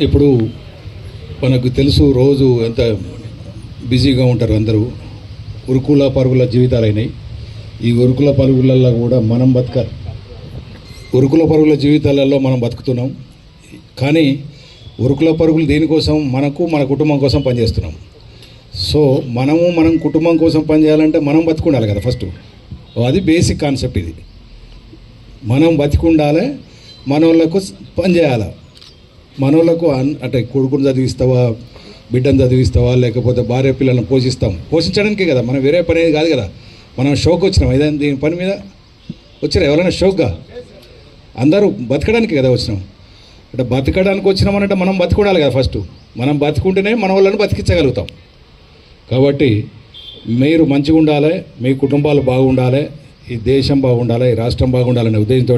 ఇప్పుడు మనకు తెలుసు రోజు ఎంత బిజీగా ఉంటారు అందరూ. ఉరుకుల పరుగుల జీవితాలైనాయి. ఈ ఉరుకుల పరుగులలో కూడా మనం బతకాలి. ఉరుకుల పరుగుల జీవితాలలో మనం బతుకుతున్నాం. కానీ ఉరుకుల పరుగులు దేనికోసం? మనకు మన కుటుంబం కోసం పనిచేస్తున్నాం. సో మనం కుటుంబం కోసం పనిచేయాలంటే మనం బతికుండాలి కదా ఫస్ట్. అది బేసిక్ కాన్సెప్ట్. ఇది మనం బతికుండాలి, మనోళ్ళకు పనిచేయాలి. మనోళ్ళకు అంటే కొడుకుని చదివిస్తావా, బిడ్డను చదివిస్తావా, లేకపోతే భార్య పిల్లలను పోషించడానికే కదా. మనం వేరే పని అనేది కాదు కదా. మనం షోక్ వచ్చినాం. ఏదైనా దీని పని మీద వచ్చినా ఎవరైనా షోక్గా? అందరూ బతకడానికి కదా వచ్చినాం. అంటే బతకడానికి వచ్చినామనంటే మనం బతికుండాలి కదా ఫస్ట్. మనం బతుకుంటేనే మన వాళ్ళని బతికించగలుగుతాం. కాబట్టి మీరు మంచిగా ఉండాలి, మీ కుటుంబాలు బాగుండాలి, ఈ దేశం బాగుండాలి, ఈ రాష్ట్రం బాగుండాలనే ఉద్దేశంతో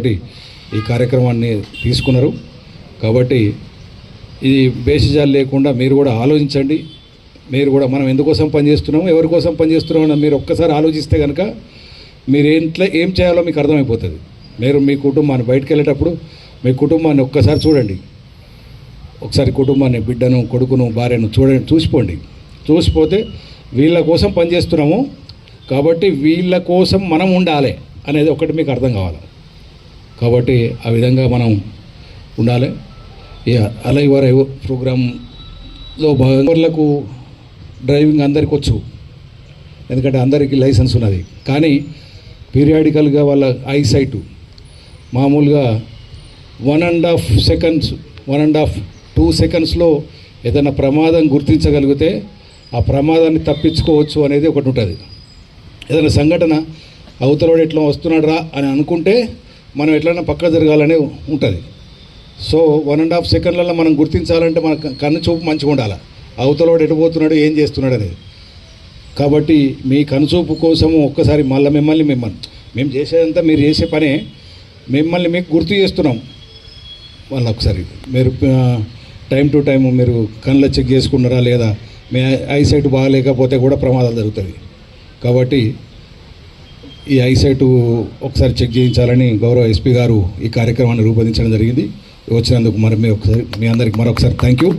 ఈ కార్యక్రమాన్ని తీసుకున్నారు. కాబట్టి ఇది బేసిజాలు లేకుండా మీరు కూడా ఆలోచించండి. మీరు కూడా మనం ఎందుకోసం పనిచేస్తున్నాము, ఎవరి కోసం పనిచేస్తున్నాం అని మీరు ఒక్కసారి ఆలోచిస్తే కనుక మీరు ఏం చేయాలో మీకు అర్థమైపోతుంది. మీరు మీ కుటుంబాన్ని బయటకు వెళ్ళేటప్పుడు మీ కుటుంబాన్ని ఒక్కసారి చూడండి. ఒకసారి కుటుంబాన్ని, బిడ్డను, కొడుకును, భార్యను చూసిపోండి. చూసిపోతే వీళ్ళ కోసం పనిచేస్తున్నాము కాబట్టి వీళ్ళ కోసం మనం ఉండాలి అనేది ఒకటి మీకు అర్థం కావాలి. కాబట్టి ఆ విధంగా మనం ఉండాలి. ఈ అలై వరై ప్రోగ్రాంలో భాగంగా డ్రైవింగ్ అందరికీ వచ్చు, ఎందుకంటే అందరికీ లైసెన్స్ ఉన్నది. కానీ పీరియాడికల్గా వాళ్ళ ఐసైటు మామూలుగా 1.5-2 సెకండ్స్లో ఏదైనా ప్రమాదం గుర్తించగలిగితే ఆ ప్రమాదాన్ని తప్పించుకోవచ్చు అనేది ఒకటి ఉంటుంది. ఏదైనా సంఘటన అవతలవాడు ఎట్లా వస్తున్నాడు రా అని అనుకుంటే మనం ఎట్లైనా పక్క జరగాలనే ఉంటుంది. సో 1.5 సెకండ్లలో మనం గుర్తించాలంటే మన కన్ను చూపు మంచిగా ఉండాలి. అవతలవాడు ఎటుపోతున్నాడు, ఏం చేస్తున్నాడు అనేది. కాబట్టి మీ కనుచూపు కోసము ఒక్కసారి మిమ్మల్ని మేము చేసేదంతా మీరు చేసే పనే. మిమ్మల్ని మీకు గుర్తు చేస్తున్నాం. వాళ్ళు ఒకసారి మీరు టైం టు టైం మీరు కళ్ళ చెక్ చేసుకున్నారా లేదా, మీ ఐసైట్ బాగాలేకపోతే కూడా ప్రమాదాలు జరుగుతుంది. కాబట్టి ఈ ఐసైట్ ఒకసారి చెక్ చేయించాలని గౌరవ ఎస్పీ గారు ఈ కార్యక్రమాన్ని రూపొందించడం జరిగింది. వచ్చినందుకు మీ అందరికి మరొకసారి థ్యాంక్ యూ.